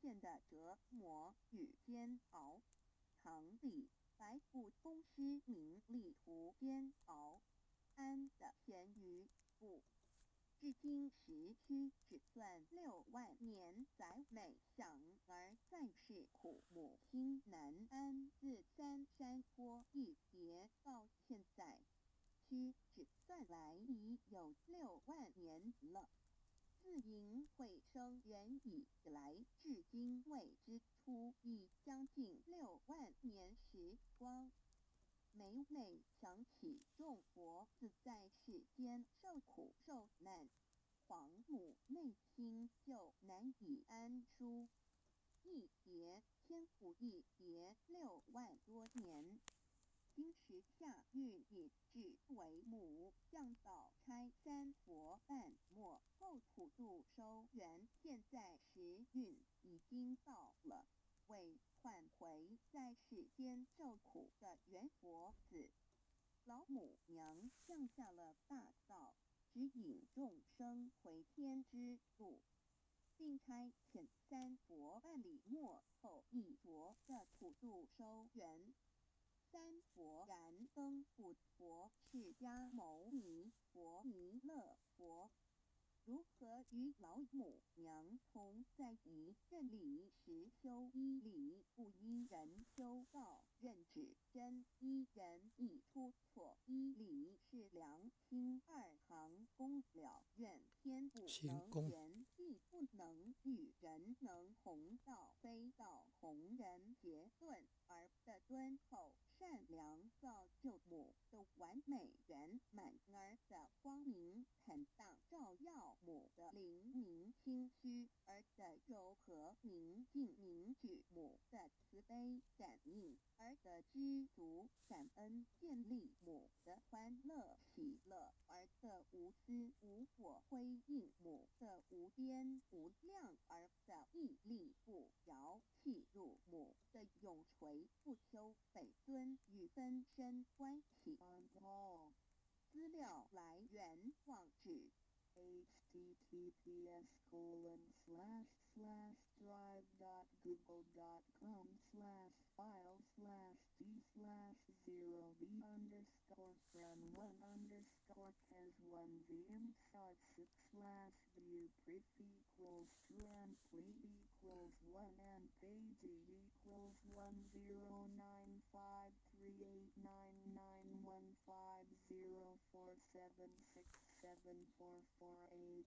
现的折磨与煎熬。唐李白不公师名利图煎熬，安得闲于不？至今时区只算6万年，载美想而在世苦，母心难安。自三山坡一别到现在，屈指算来已有6万年了。自嬴惠生元以来，至今未之初，已将近6万年时光。每每想起众佛自在世间受苦受难，皇母内心就难以安舒。一别千古，一别6万多年。今时夏运也至为母，降道差三佛半没，后普度收圆。现在时运已经到了，为换回在世间受苦的圆佛子，老母娘降下了大道，指引众生回天之路，并差遣三佛办理末后一着的普度收圆。三佛燃灯不佛、释迦牟尼佛、弥勒佛，如何与老母娘同在一任理时修一理，不依人修道，任指真一人一出错，一理是良心二行功了，愿天不能言，地不能喻，人能弘道，非道弘人邪论。而的敦厚善良造就母的完美圆满，儿的光明坦荡照耀母的灵明清虚，儿的柔和宁静凝聚母的慈悲感应，儿的知足感恩建立母的欢乐喜乐，儿的无私无我辉映母的无边无量，儿的屹立不摇契入母的永垂不朽本尊与分身关系。资料来源网址//////////////////////////////////////////////////////////////////////////////////////////////////////////////////////////////////////////////////////////////////////////////////////////